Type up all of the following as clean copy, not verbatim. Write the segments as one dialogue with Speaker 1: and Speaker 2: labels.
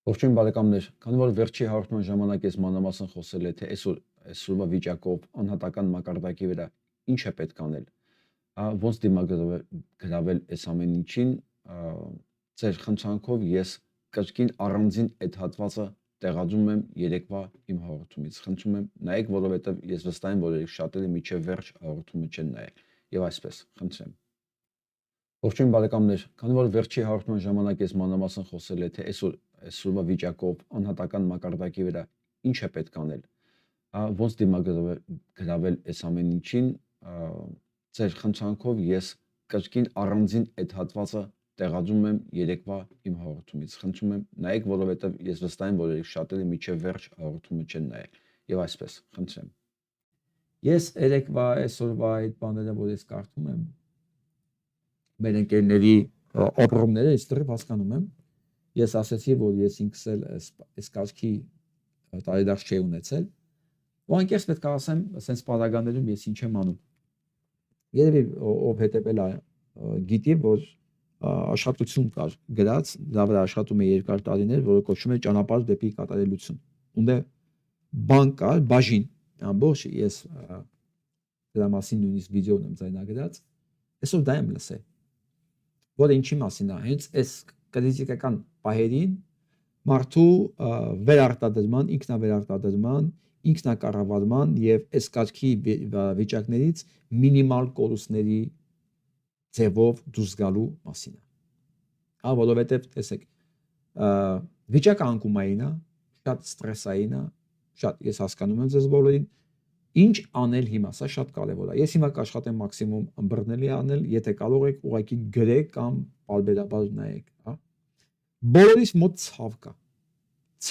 Speaker 1: Ողջույն բարեկամներ, քանի որ վերջի հաղորդման ժամանակ ես մանրամասն խոսել եմ թե այսօրվա վիճակով անհատական մակարդակի վրա ինչ է պետք անել, ոնց դիմագրավել այս ամեն ինչին, ձեր խնդրանքով ես կրկին առանձին այդ հատվածը տեղադրում եմ երեկվա իմ հաղորդումից։ Խնդրում եմ նայեք, որովհետև ես վստահ եմ, որ շատերը մինչև վերջ հաղորդումը չեն նայել։ Եվ այսպես, խնդրեմ։ Ողջույն բարեկամներ, քանի որ վերջի հաղորդման ժամանակ ես մանրամասն խոսել եմ թե այսօրվա վիճակով անհատական մակարդակի վրա ինչ է պետք անել, ոնց դիմագրավել այս ամեն ինչին, ձեր խնդրանքով ես կրկին առանձին այդ հատվածը տեղադրում եմ երեկվա իմ հաղորդումից։ Խնդրում եմ նայեք, որովհետև ես վստահ եմ, որ շատերը մինչև վերջ հաղորդումը չեն նայել։ Եվ այսպես, խնդրեմ։
Speaker 2: Ես երեկվա այսօրվա այդ բաները, որ ես կարդում եմ, մեր ընկերների ապրումները իստրիվ հասկանում եմ։ Ես ասացի, որ ես ինքս էլ այս կարգի տարեդարձ չի ունեցել։ Ու անկեղծ պետք է ասեմ, ասենց պարագաներում ես ինչ եմ անում։ Երևի ով հետևել է գիտի, որ աշխատություն կար գրած, դա վրա աշխատում է երկար տարիներ, որը կոչվում է ճանապարհ դեպի կատարելություն։ Ունդ բան կար, բաժին, ամբողջ ես դրա մասին նույնիսկ վիդեո եմ ձայնագրած, այսօր դա եմ լսել։ Որը ինչի մասին է, հենց այս կրիտիկական պահերին մարդու վերարտադրման, ինքնավերարտադրման, ինքնակառավարման եւ այս կարգի վիճակներից մինիմալ կորուստների ձևով դուրս գալու մասին է։ Որովհետեւ տեսեք, վիճակը անկումային է, շատ ստրեսային է, շատ ես հասկանում եմ ձեզ բոլորին, ինչ անել հիմա, սա շատ կարևոր է։ Ես հիմա կաշխատեմ մաքսիմում ըմբռնելի անել, եթե կարող եք ուղղակի գրեք կամ պարբերաբար նայեք, հա։ Բոլորիս մոտ ցավ կա։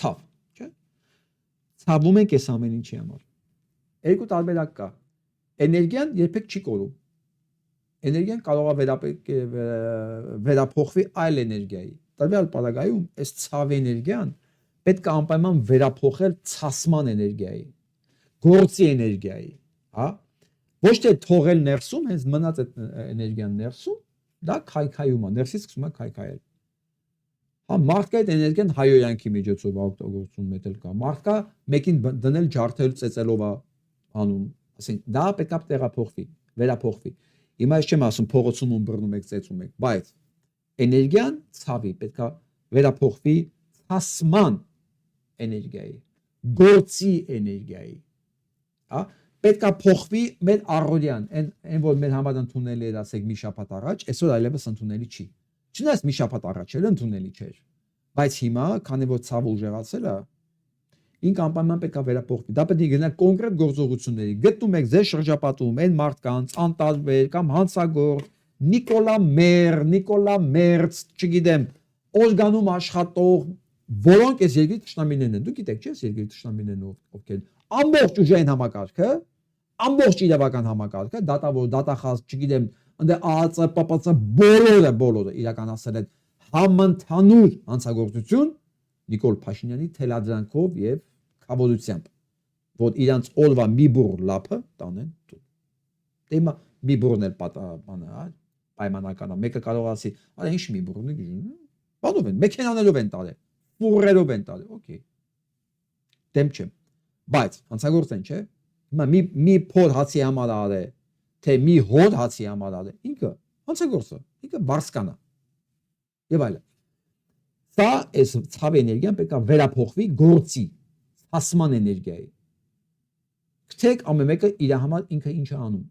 Speaker 2: Ցավ, չէ՞։ Ցավում ենք այս ամեն ինչի համար։ Երկու տարբերակ կա։ Էներգիան երբեք չի կորում։ Էներգիան կարող է վերափոխվի այլ էներգիայի։ Տվյալ պարագայում այս ցավ էներգիան պետք է անպայման վերափոխել ցասման էներգիայի, գործի էներգիայի, հա։ Ոչ թե թողել ներսում, հենց մնաց այդ էներգիան ներսում, դա քայքայում է, ներսից սկսում է քայքայել։ Հա, մարդկա այդ էներգիան հայոյանքի միջոցով օգտագործում մետել կա։ Մարդկա մեկին դնել ջարդել ծեծելով է անում, ասենք դա պետք է տեղափոխվի, վերափոխվի։ Հիմա ես չեմ ասում փողոցում ըմբռնում եք, ծեծում եք, բայց էներգիան ցավի պետք է վերափոխվի ցասման էներգիայի, գործի էներգիայի, հա, պետք է փոխվի մեր առօրյան, այն որ մեր համար ընդունելի էր, ասեք մի շաբաթ առաջ, այսօր այլևս ընդունելի չի։ Չնայած մի շաբաթ առաջ էլ ընդունելի չէր, բայց հիմա, քանի որ ցավը ուժեղացել է, ինք անպայման պետք է վերափոխվի։ Դա պետք է գնա կոնկրետ գործողությունների։ Գտնում եք ձեր շրջապատում այն մարդկանց, անտարբեր կամ հանցագործ, Նիկոլա Մերց, չգիտեմ, օրգանում աշխատող, որոնք այս երկրի ճշտամիներն են։ Դուք գիտեք, չէ՞, այս երկրի ճշտամիներն ովքեր։ Ամբողջ ուժային համակարգը, ամբողջ իրավական համակարգը, դատավոր, դատախազ, չգիտեմ, ընդ ԱԱՑ, ՊՊՑ բոլորը իրականացել են համընդհանուր հանցագործություն Նիկոլ Փաշինյանի թելադրանքով եւ կապորությամբ, որ իրանց օրվա մի բուռ լափը տանեն տուն։ Դե հիմա մի բուռն էլ բանը, պայմանական է, մեկը կարող ասի, արա ինչ մի բուռն է, բանով են, մեքենաներով են տարել, ֆուրերով են տարել, օքեյ։ Դեմ չեմ, բայց հանցագործ են, չէ՞։ Հիմա մի փոր հացի համար արե, թե մի հոտ հացի համար արե, ինքը հանցագործը, ինքը բարսկան է։ Եվ այլն։ Սա այս ցավ էներգիան պետք է վերափոխվի գործի, հասման էներգիայի։ Գտեք ամեն մեկը իր համար ինքը ինչ է անում։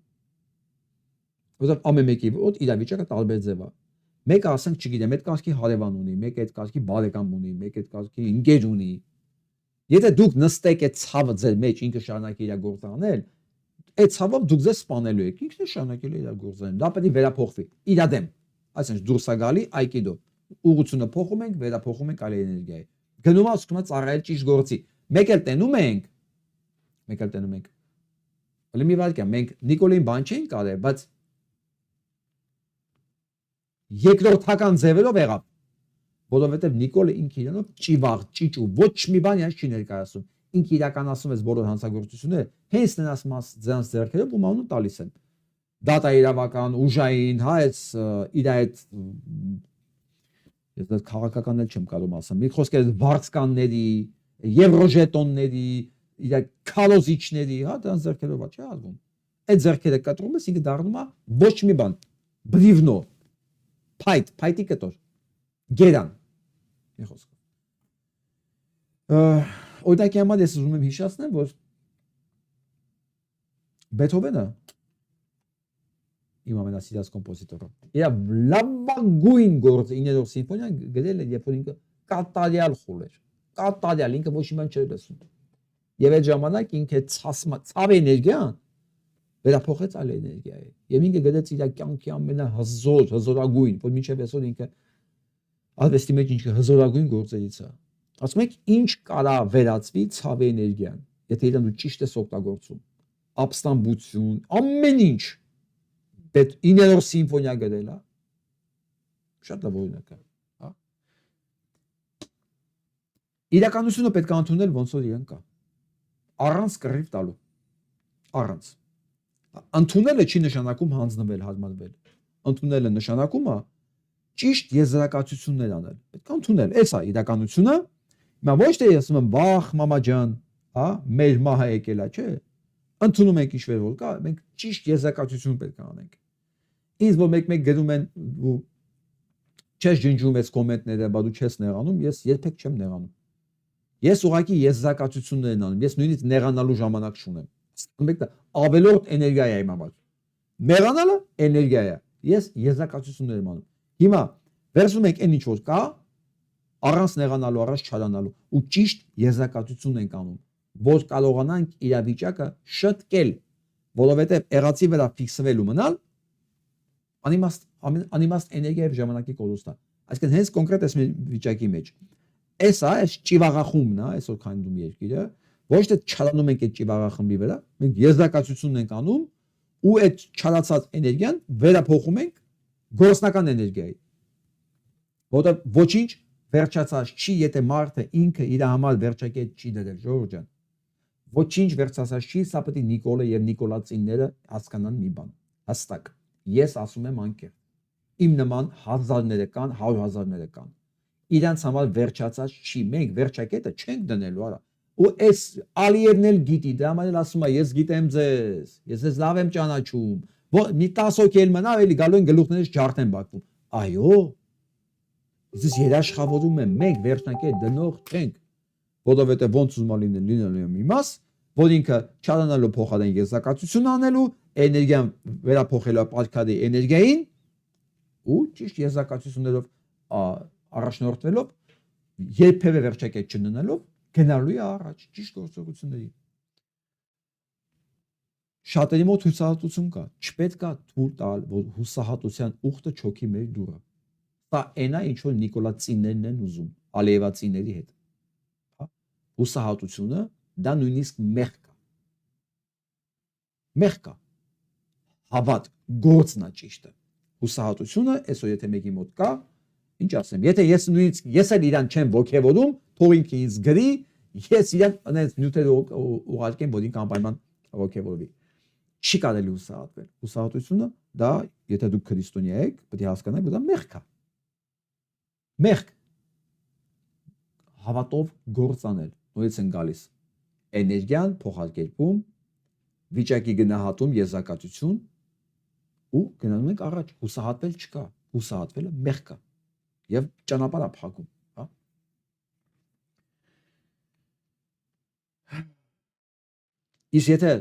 Speaker 2: Որովհետև ամեն մեկի ոտ իրավիճակը տարբեր ձև է։ Մեկը ասենք, չգիտեմ, այդ կարգի հարևան ունի, մեկը այդ կարգի բարեկամ ունի, մեկը այդ կարգի ընկեր ունի։ Եթե դուք նստեք այդ ցավը ձեր մեջ, ինքը շարունակի իր գործը անել, այդ ցավով դուք ձեզ սպանելու եք, ինքն է շարունակելու իր գործը անել։ Դա պետք է վերափոխվի իր դեմ։ Այսինքն դուրս է գալի այկիդո։ Ուղղությունը փոխում ենք, վերափոխում ենք այլ էներգիայի։ Գնում է ասում ծառայել ճիշտ գործի։ Մեկ էլ տենում ենք։ Հələ մի վարքյան, մենք Նիկոլին բան չենք արել, բայց երկրորդական ձևերով եղավ, որովհետև Նիկոլը ինքը իրանով ճիվաղ, ճիճու, ոչ մի բան իրաց չի ներկայացում։ Ինքը իրականացնում է բոլոր հանցագործությունները, հենց նրանց ձեռքերով ու մանուն տալիս են։ Դատա իրավական, ուժային, հա, իր այդ Ես դա քաղաքական էլ չեմ կարող ասեմ։ Մի խոսքեր վարձկանների, եվրոժետոնների, իր քալոզիչների, հա, դրանց ձեռքերով չի ազգում։ Այդ ձեռքերը կտրում ես, ինքը դառնում է ոչ մի բան։ Բրիվնո, փայտի կտոր, գերան։ Մի խոսքով։ Օրինակի համար ես ուզում եմ հիշեցնեմ, որ Բեթհովենը իմ ամենասիրած կոմպոզիտորը։ Իր լավագույն գործը 9-րդ սիմֆոնիան գրել է, երբ որ ինքը կատարյալ խուլ էր։ Կատարյալ, ինքը ոչ մի բան չէր լսում։ Եվ այդ ժամանակ ինքը ցավ էներգիան վերափոխեց այլ էներգիայի։ Եվ ինքը գրեց իր կյանքի հզորագույն, որ մինչև այսօր ինքը արվեստի մեջ ինքը հզորագույն գործերից է։ Ասում եք ինչ կարա վերածվի ցավ էներգիան, եթե իրեն դու ճիշտ ես օգտագործում։ Ապստամբություն, ամեն ինչ։ Պետ 9-րդ սիմֆոնիա գրել է։ Շատ լավ օրինակ է, հա։ Իրականությունը պետք է ընդունել ոնց որ իրեն կա։ Առանց կռիվ տալու։ Առանց։ Ընդունելը չի նշանակում հանձնվել, հարմարվել։ Ընդունելը նշանակում է ճիշտ եզրակացություններ անել։ Պետք է ընդունել։ Էս է իրականությունը։ Հիմա ոչ թե ես ասում եմ, վախ, մամա ջան, հա, մեր մահը եկել է, չէ։ Ընդունում ենք ինչ-որ որ կա, մենք ճիշտ եզրակացություն պետք է անենք։ Ինձ որ մեկ-մեկ գրում են ու չես ջնջում ես կոմենտները, բա դու չես նեղանում, ես երբեք չեմ նեղանում։ Ես ուղղակի եզրակացություններ եմ անում, ես նույնիսկ նեղանալու ժամանակ չունեմ։ Ասում ավելորդ էներգիա է իմ համար։ Նեղանալը էներգիա է։ Ես եզրակացություններ եմ անում։ Հիմա վերցնում ենք այն ինչ որ կա, առանց նեղանալու, առանց չարանալու ու ճիշտ եզրակացություն ենք անում, որ կարողանանք իրավիճակը շտկել, որովհետև եղածի վրա ֆիքսվելու մնալ անիմաստ էներգիա եւ ժամանակի կորուստ է։ Այսինքն հենց կոնկրետ այս վիճակի մեջ էսա այս ճիվաղախումբն է, այսօր քանդում երկիրը, ոչ թե չարանում ենք այդ ճիվաղախմբի վրա, մենք եզրակացություն ենք անում ու այդ չարացած էներգիան վերափոխում ենք գործնական էներգիայի։ Որտեղ ոչինչ վերջացած չի, եթե մարդը ինքը իր համար վերջակետ չի դրել, Ժորժ ջան։ Ոչինչ վերջացած չի, սա պետք է Նիկոլը եւ Նիկոլացիները հասկանան մի բան։ Հստակ։ Ես ասում եմ անկեղծ։ Իմ նման հազարները կան, 100,000-ները կան։ Իրանց համար վերջացած չի, մենք վերջակետը չենք դնելու, արա։ Ու այս Ալիևն էլ գիտի, դրա համար էլ ասում է, ես գիտեմ ձեզ, ես ձեզ լավ եմ ճանաչում։ Մի 10 հոգի էլ մնա, էլի գալու են գլուխներից ջարդ են բակվում։ Այո։ Ես երաշխավորում եմ, մենք վերջնակետ դնող չենք, որովհետև ոնց ուզում լինելու մի մաս, որ ինքը չարանալու փոխարեն եզրակացություն անելու, էներգիան վերափոխելու ապարքարի էներգիային ու ճիշտ եզրակացություններով առաջնորդվելով երբևէ վերջակետ չդնելով գնալու է առաջ ճիշտ գործողությունների։ Շատերի մոտ հուսահատություն կա, չպետք է թույլ տալ, որ հուսահատության ուխտը չոքի մեր դուռը։ Սա այն է, ինչ որ Նիկոլացիներն են ուզում, Ալիևացիների հետ։ Հուսահատությունը դա նույնիսկ մեղք է։ Մեղք է։ Հավատ, գործն է ճիշտը։ Հուսահատությունը, այսօր եթե մեկի մոտ կա, ինչ ասեմ, եթե ես նույնիսկ ես էլ իրան չեմ ոգևորում, թող ինքը ինձ գրի, ես իրան այնպես նյութեր ուղարկեմ, որ ինքը անպայման ոգևորվի։ Չի կարելի հուսահատվել։ Հուսահատությունը դա, եթե դուք քրիստոնյա եք, պետք է հասկանաք, որ դա մեղք է։ Մեղք հավատով գործ անել, նույնից են գալիս էներգիան փոխարկում, վիճակի գնահատում, եզրակացություն ու գնանում ենք առաջ, հուսահատվել չկա, հուսահատվելը մեղք է եւ ճանապարհ է փակում, հա։ Իսկ եթե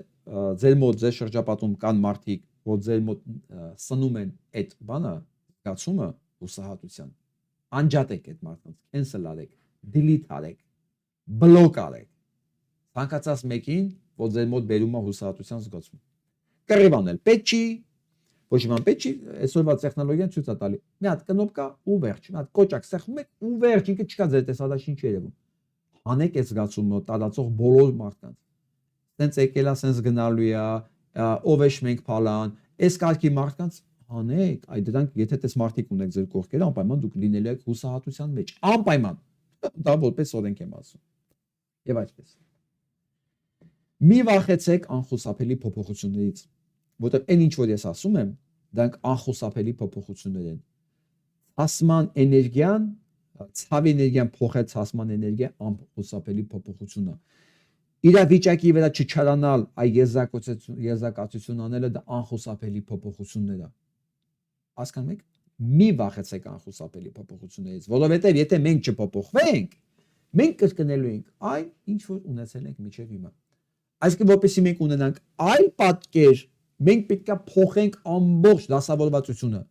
Speaker 2: ձեր մոտ ձեր շրջապատում կան մարդիկ, որ ձեր մոտ սնում են այդ բանը, զգացումը հուսահատության, անջատեք այդ մարդկանց, cancel արեք, delete արեք, block արեք։ Ցանկացած մեկին, որ ձեր մոտ բերում է հուսահատության զգացում։ Կռիվ անել պետք չի, ոչ մի բան պետք չի, այսօրվա տեխնոլոգիան ցույց է տալի։ Մի հատ կնոպկա ու վերջ, մի հատ կոճակ սեղմում եք ու վերջ, ինքը չկա ձեր տեսադաշին չի երևում։ Հանեք այդ զգացումը տարածող բոլոր մարդկանց։ Սենց եկել է, սենց գնալու է, ով է մենք փալան, այս կարգի մարդկանց հանեք, այ դրանք եթե տես մարդիկ ունեք ձեր կողքերը, անպայման դուք լինելու եք հուսահատության մեջ, անպայման։ Դա որպես օրենք եմ ասում։ Եվ այդպես։ Մի վախեցեք անխուսափելի փոփոխություններից, որտեղ այն ինչ որ ես ասում եմ, դրանք անխուսափելի փոփոխություններ են։ Ասման էներգիան ցավի էներգիան փոխել ցասման էներգիա անխուսափելի փոփոխությունը։ Իր վիճակի վրա չչարանալ այ եզրակացություն անելը դա անխուսափելի փոփոխություններ է։ Հասկանում եք։ Մի վախեցեք անխուսափելի փոփոխություններից, որովհետև եթե մենք չփոփոխվենք, մենք կրկնելու ենք այն, ինչ որ ունեցել ենք միջև հիմա։ Այսինքն, որպեսզի մենք ունենանք այլ պատկեր, մենք պետք է փոխենք ամբողջ դասավորվածությունը։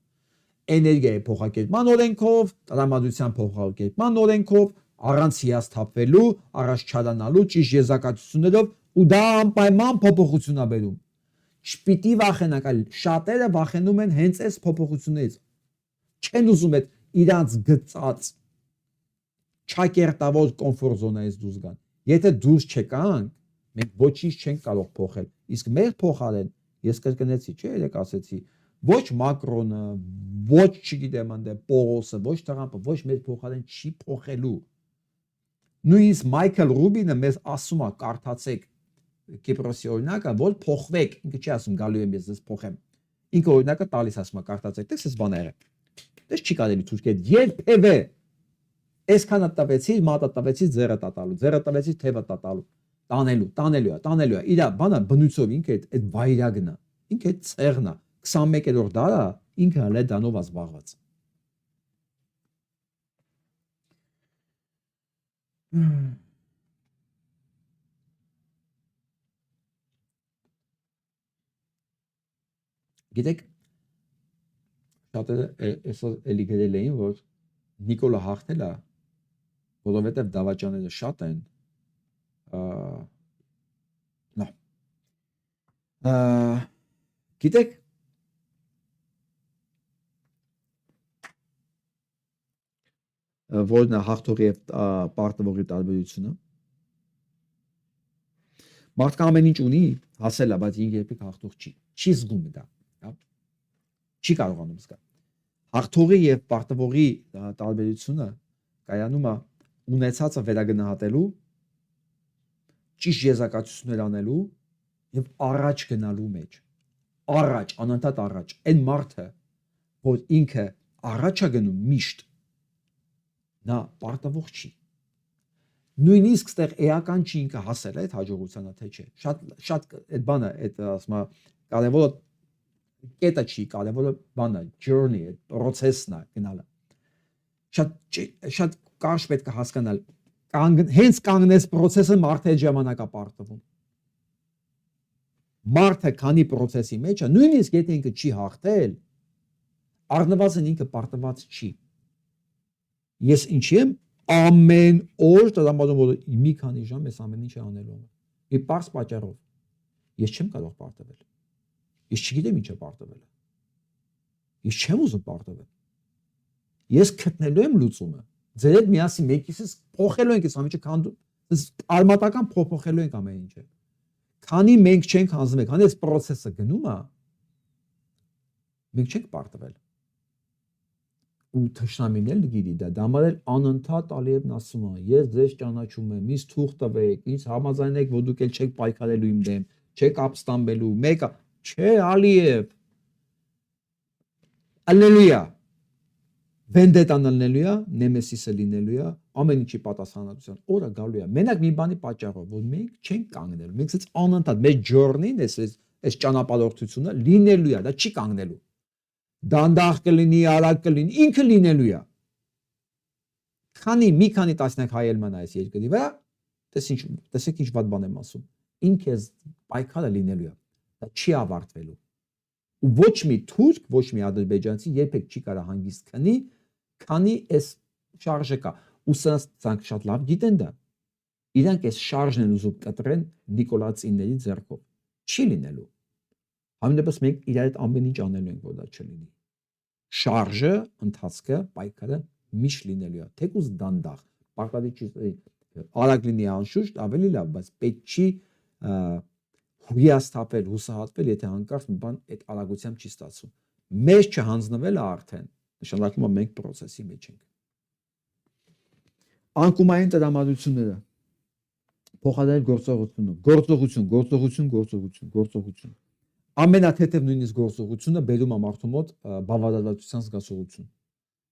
Speaker 2: Էներգիայի փոխակերպման օրենքով, տրամադրության փոխակերպման օրենքով, առանց հիասթափվելու, առանց չարանալու ճիշտ եզրակացություններով ու դա անպայման փոփոխություն է բերում։ Չպիտի վախենաք, այլ շատերը վախենում են հենց այս փոփոխություններից։ Չեն ուզում այդ իրանց գծած չակերտավոր կոմֆորտ զոնայից դուրս գան։ Եթե դուրս չեկանք, մենք ոչինչ չենք կարող փոխել։ Իսկ մեր փոխարեն ես կրկնեցի, չէ՞, երեք ասեցի, ոչ Մակրոնը, ոչ չգիտեմ անդե Պողոսը, ոչ Տրամպը, ոչ մեր փոխարեն չի փոխելու։ Նույնիսկ Մայքլ Ռուբինը մեզ ասում է, կարդացեք Կիպրոսի օրինակը, որ փոխվեք, ինքը չի ասում գալու եմ ես փոխեմ։ Ինքը օրինակը տալիս ասում է, կարդացեք, տես էս բաները։ Տես չի կարելի ցույց կետ երբևէ այսքանը տվեցի, մատը տվեցի, ձեռը տվեցի, թևը տանելու է։ Իր բանը բնույթով ինքը այդ վայրագն է, ինքը այդ ցեղն է, 21-րդ դարը ինքը հələ դանով է զբաղված։ Գիտեք, շատերը այսօր էլի գրել էին, որ Նիկոլը հաղթել է, որովհետև դավաճանները շատ են, գիտեք, որն է հաղթողի և պարտվողի տարբերությունը։ Մարդկը ամեն ինչ ունի, հասել է, բայց երբեք հաղթող չի զգում դա, չի կարողանում զգալ։ Հաղթողի և պարտվողի տարբերությունը կայանում է ունեցածը վերագնահատելու, ճիշտ եզրակացություններ անելու և առաջ գնալու մեջ։ Առաջ, անընդհատ առաջ։ Այն մարդը, որ ինքը առաջ է գնում միշտ, նա պարտվող չի։ Նույնիսկ ստեղ էական չի ինքը հասել է այդ հաջողությանը, թե չէ։ Շատ այդ բանը, այդ ասում է, կարևորը կետը չի, կարևորը բանը, journey, process-ն է գնալը։ Շատ կարճ պետք է հասկանալ, հենց կանգնես process-ը մարդը այդ ժամանակ է պարտվում։ Մարդը քանի process-ի մեջ է, նույնիսկ եթե ինքը չի հաղթել, առնվազն ինքը պարտված չի։ Ես ինչի եմ ամեն օր տրամադրում, որ մի քանի ժամ ես ամեն ինչ անելու եմ։ Մի պարզ պատճառով։ Ես չեմ կարող պարտվել։ Ես չգիտեմ ինչ է պարտվելը։ Ես չեմ ուզում պարտվել։ Ես գտնելու եմ լուծումը։ Ձեր հետ միասին մեկիսից փոխելու ենք այս ամեն ինչը, արմատական փոխելու ենք ամեն ինչը։ Քանի մենք չենք հանձնվել, քանի այս process-ը գնում է, մենք չենք պարտվել։ Ու թշնամին գիտի դա, համար էլ անընդհատ Ալիևն ասում է, ես ձեզ ճանաչում եմ, ինձ թուղթ տվեք, ինձ համաձայնեք, որ դուք էլ չեք պայքարելու իմ դեմ, չեք ապստամբելու, մեկը, չէ Ալիև, ալելույա, վենդետան ալնելու է, նեմեսիսը լինելու է, ամեն ինչի պատասխանատվության օրը գալու է։ Մենակ մի բանի պատճառով, որ մենք չենք կանգնելու, մենք ցած անընդհատ մեր journey-ն այս ճանապարհորդությունը լինելու է, դա չի կանգնելու։ Դանդաղ կլինի, արագ կլինի, ինքը լինելու է։ Մի քանի տասնյակ հայել մնա այս երկրի վրա, տեսեք ինչ վատ բան եմ ասում։ Ինքը պայքարը լինելու է, դա չի ավարտվելու։ Ու ոչ մի թուրք, ոչ մի ադրբեջանցի երբեք չի կարող հանգիստ քնի, քանի այս շարժը կա։ Ու սրանք շատ լավ գիտեն դա։ Իրանք այս շարժն են ուզում կտրեն նիկոլացիների ձեռքով։ Չի լինելու։ Համենայնպես մենք իրար հետ ամեն ինչ անելու ենք, որ դա չլինի։ Շարժը, ընթացքը, պայքարը միշտ լինելու է, թեկուզ դանդաղ, պարտադիր չի արագ լինի անշուշտ, ավելի լավ, բայց պետք չի հիասթափել, հուսահատվել, եթե հանկարծ մի բան այդ արագությամբ չի ստացվում։ Մեզ չհանձնվելը արդեն նշանակում է մենք process-ի մեջ ենք։ Անկումային տրամադրությունները, փոխադարձ գործողություն։ Ամենաթեթև նույնիսկ գործողությունը բերում է մարդու մոտ բավարարվածության զգացողություն։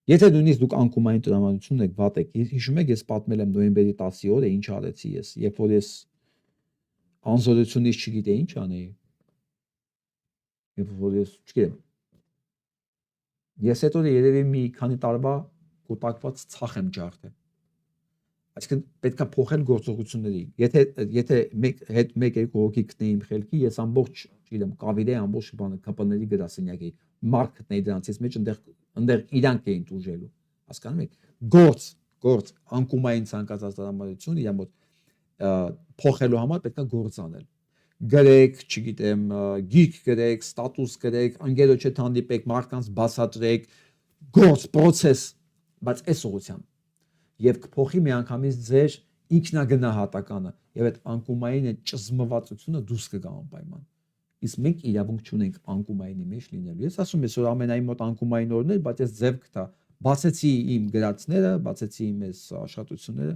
Speaker 2: Եթե նույնիսկ դուք անկումային տրամադրություն եք, վատ եք, հիշում եք, ես պատմել եմ նոյեմբերի 10-ի օրը ինչ արեցի ես, երբ որ ես անզորությունից չգիտեի ինչ անեի։ Երբ որ ես չգիտեմ։ Ես հետո երևի մի քանի տարվա կուտակված ցախ եմ ջարդել։ Այսինքն պետքա փոխել գործողությունների։ Եթե մեկ երկու հոգի գտնեի իմ խելքի, ես ամբողջ, չգիտեմ, կավիրե ամբողջ բանը ԿՊՆ-ի գրասենյակի մարդ գտնեի դրանցից մեջ այնտեղ իրանք էին տուժելու։ Հասկանում եք։ Գործ անկումային ցանկացած տրամադրություն իր մոտ փոխելու համար պետքա գործ անել։ Գրեք, չգիտեմ, գիրք գրեք, ստատուս գրեք, ընկերոջ հետ հանդիպեք, մարդկանց բացատրեք, գործ, process, բայց այս ուղղությամբ եւ կփոխի միանգամից ձեր ինքնագնահատականը եւ այդ անկումային այդ ճզմվածությունը դուրս կգա անպայման։ Իսկ մենք իրավունք չունենք անկումայինի մեջ լինելու։ Ես ասում եմ, որ ամենայն մոտ անկումային օրն էր, բայց ես ձև կտա։ Բացեցի իմ գրածները, բացեցի իմ այս աշխատությունները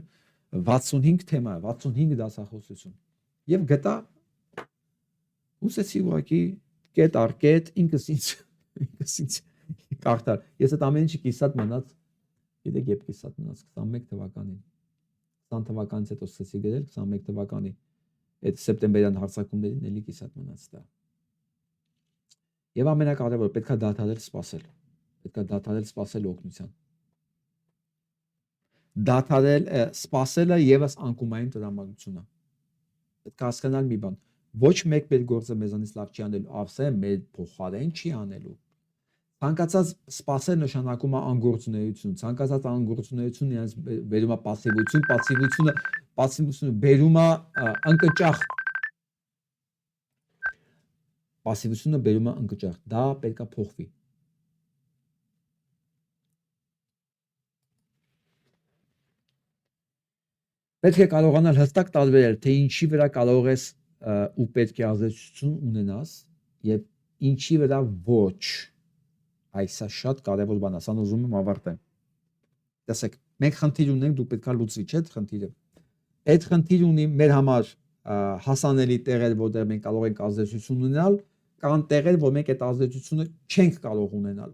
Speaker 2: 65 թեմա, 65 դասախոսություն։ Եվ գտա ուսեցի ուղղակի կետ առ կետ ինքս ինձ կարդալ։ Ես այդ ամեն ինչի կիսատ մնաց, գիտեք, երբ կիսատ մնաց 21 թվականին։ 20 թվականից հետո սկսեցի գրել 21 թվականի այդ սեպտեմբերյան հարձակումներին էլի կիսատ մնաց դա։ Եվ ամենակարևորը պետքա դադարել սպասել։ Պետքա դադարել սպասել օգնության։ Դադարել սպասելը եւս անկումային տրամադրություն է։ Պետք է հասկանալ մի բան։ Ոչ մեկ մեր գործը մեզանից լավ չի անելու, ավսե մեր փոխարեն չի անելու։ Ցանկացած սպասել նշանակում է անգործունեություն, ցանկացած անգործունեություն իրենց բերում է пассивություն, пассивությունը բերում է անկճախ։ Пассивությունը բերում է անկճախ։ Դա պետք է փոխվի։ Պետք է կարողանալ հստակ տարբերել, թե ինչի վրա կարող ես ու պետք է ազդեցություն ունենաս եւ ինչի վրա ոչ։ Այսա շատ կարևոր բան է, սա ուզում եմ ավարտեմ։ Տեսեք, մենք խնդիր ունենք, դուք պետք է լուծվի, չէ՞ խնդիրը։ Այդ խնդիրը ունի մեր համար հասանելի տեղեր, որտեղ մենք կարող ենք ազդեցություն ունենալ, կան տեղեր, որ մենք այդ ազդեցությունը չենք կարող ունենալ։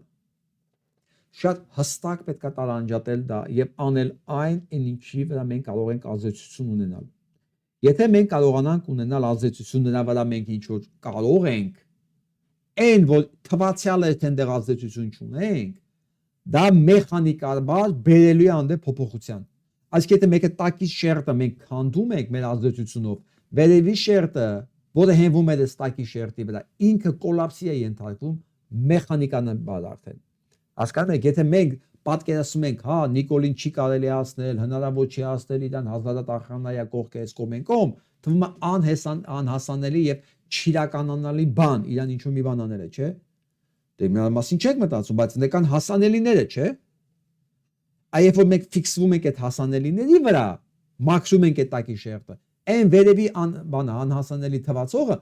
Speaker 2: Շատ հստակ պետք է տարանջատել դա եւ անել այն, ինչի վրա մենք կարող ենք ազդեցություն ունենալ։ Եթե մենք կարողանանք ունենալ ազդեցություն նրա վրա մենք ինչ որ կարող ենք, այն որ թվացյալ է թե այնտեղ ազդեցություն չունենք, դա մեխանիկաբար բերելու է անդե փոփոխության։ Այսինքն եթե մեկը տակից շերտը մենք քանդում ենք մեր ազդեցությունով, վերևի շերտը, որը հենվում է այս տակի շերտի վրա, ինքը կոլապսի է ենթարկվում մեխանիկան բար արդեն։ Հասկանում եք, եթե մենք պատկերացնում ենք, հա, Նիկոլին չի կարելի հասնել, հնարավոր չի հասնել իրան հազարատ ախրանայա կողքը այս կողմեն կողմ, թվում է անհասանելի եւ չիրականանալի բան, իրան ինչ-որ մի բան անել է, չէ՞։ Դե մի մասին չեք մտածում, բայց նկան հասանելիները, չէ՞։ Այբ որ մենք ֆիքսվում ենք այդ հասանելիների վրա, մաքրում ենք այդ տակի շերտը, այն վերևի բանը անհասանելի թվացողը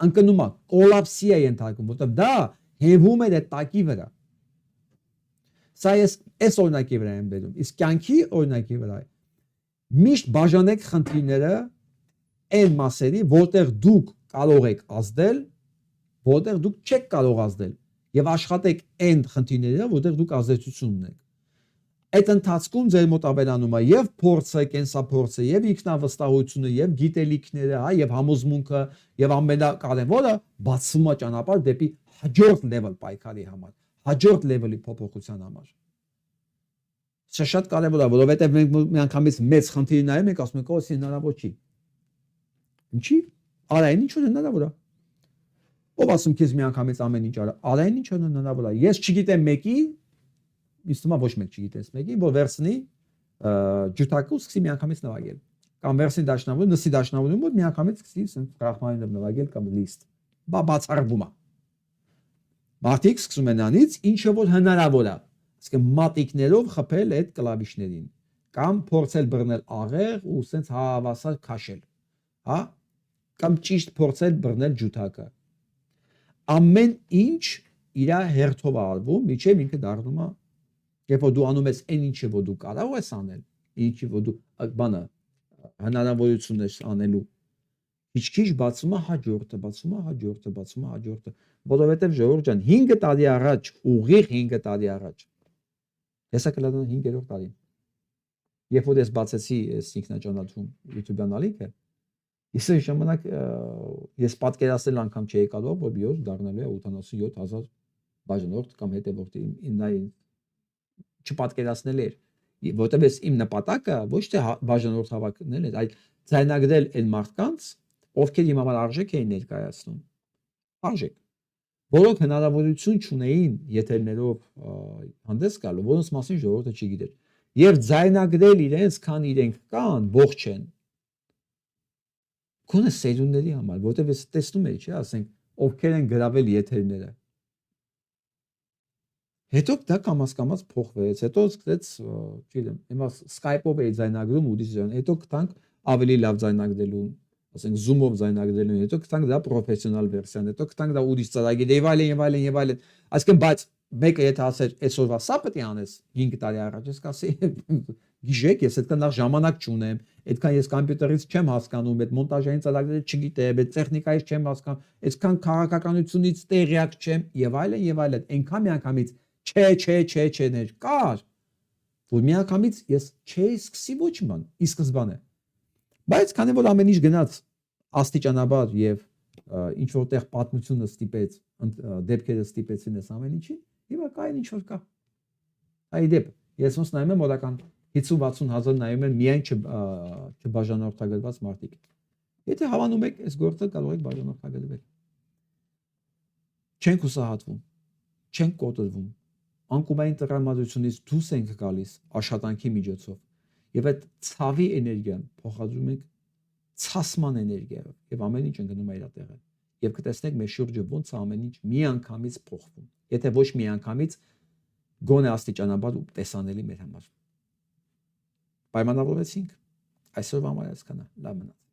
Speaker 2: ընկնում է, կոլապսի է ենթարկվում, որտեղ դա հեվում է այդ տակի վրա։ Սա այս օրինակի վրա եմ բերում, իսկ կյանքի օրինակի վրա միշտ բաժանեք խնդիրները այն մասերի, որտեղ դուք կարող եք ազդել, որտեղ դուք չեք կարող ազդել եւ աշխատեք այն խնդիրները, որտեղ դուք ազդեցություն ունեք։ Այդ ընթացքում ձեր մոտ ավելանում է եւ փորձը, կենսափորձը, եւ ինքնավստահությունը, եւ գիտելիքները, հա, եւ համոզմունքը, եւ ամենակարևորը բացվում է ճանապարհ դեպի հաջորդ level պայքարի համար, հաջորդ level-ի փոփոխության համար։ Սա շատ կարևոր է, որովհետեւ մենք միանգամից մեծ խնդիր նայում ենք, ասում ենք, «Օ, սա հնարավոր չի»։ Ինչի՞։ Արա, այն ինչ որ հնարավոր է։ Ով ասում քեզ միանգամից ամեն ինչ արա։ Արա, այն ինչ որ հնարավոր է։ Ես չգիտեմ մեկի, իսկ հիմա ոչ մեկ չգիտես մեկի, որ վերցնի ջութակը ու սկսի միանգամից նվագել։ Կամ վերցնի դաշնամուրը, նսի դաշնամուրի մոտ միանգամից սկսի ռախմանինով նվագել կամ լիստ։ Բա բացառվում է։ Մարդիկ սկսում են անից ինչը որ հնարավոր է։ Իսկ մատիկներով խփել այդ կլավիշներին կամ փորձել բռնել աղեղ ու սենց հավասար քաշել, հա, կամ ճիշտ փորձել բռնել ջութակը։ Ամեն ինչ իր հերթով արվում, միջև ինքը դառնում է, երբ որ դու անում ես այն ինչը որ դու կարող ես անել, ինչի որ դու բանը հնարավորություն ես անելու, քիչ-քիչ բացում է հաջորդը, բացում է հաջորդը, բացում է հաջորդը, որովհետև ժողովուրդ ջան, 5 տարի առաջ, ուղիղ 5 տարի առաջ Հեսա կլանան 5-րդ տարին։ Երբ որ ես բացեցի այս ինքնաճանաչում YouTube-յան ալիքը, իսկ այն ժամանակ ես պատկերացնել անգամ չէի կարող, որ բիոս դառնալու է 87,000 բաժանորդ կամ հետևորդ չպատկերացնել էր, որտեղ ես իմ նպատակը ոչ թե բաժանորդ հավաքնել էր, այլ ձայնագրել այն մարդկանց, ովքեր իմ համար արժեք էին ներկայացնում։ Արժեք, որոնք հնարավորություն չունեին եթերներով հանդես գալու, որոնց մասին ժողովուրդը չգիտեր, եւ ձայնագրել իրենց, քան իրենք կան, ողջ են։ Քոնը սերունդների համար, որտեղ ես տեսնում եի, չէ, ասենք, ովքեր են գրավել եթերները։ Հետո դա կամաց փոխվեց, հետո սկսեց, չգիտեմ, հիմա Skype-ով էի ձայնագրում ու դիզայն, հետո գտանք ավելի լավ ձայնագրելուն, ասենք Zoom-ով ձայնագրելուն, հետո գտանք դա պրոֆեսիոնալ վերսիան, հետո գտանք դա ուրիշ ծրագիր, եւ այլն։ Այսինքն, բայց մեկը եթե ասեր, այսօրվա սա պետք է անես 5 տարի առաջ, ես կասեի, գիշեք, ես այդքան լավ ժամանակ չունեմ, այդքան ես համբյուտերից չեմ հասկանում, այդ մոնտաժային ծրագրերը չգիտեմ, այդ տեխնիկայից չեմ հասկանում, այդքան քաղաքականությունից տեղյակ չեմ եւ այլն, այնքան միանգամից չէ ներ կար, որ միանգամից ես չէի սկսի ոչ ման, ի սկզբանե։ Բայց քանի որ ամեն ինչ գնաց աստիճանաբար եւ ինչ որտեղ պատմությունը ստիպեց, դեպքերը ստիպեցին այս ամեն ինչին, հիմա կա ինչ որ կա։ Այ դեպ, ես ոնց նայում եմ մոտական 50-60 հազար նայում են միայն չբաժանորդագրված մարդիկ։ Եթե հավանում եք, այս գործը կարող եք բաժանորդագրվել։ Չենք հուսահատվում, չենք կոտրվում, անկումային տրամադրությունից դուրս ենք գալիս աշխատանքի միջոցով եւ այդ ցավի էներգիան փոխադրում ենք ցասման էներգիայով եւ ամեն ինչ ընկնում է իր տեղը եւ կտեսնեք մեր շուրջը ոնց է ամեն ինչ միանգամից փոխվում, եթե ոչ միանգամից գոնե աստիճանաբար ու տեսանելի մեր համար։ Պայմանավորվեցինք այսօրվա համար այսքանը, լավ մնաց։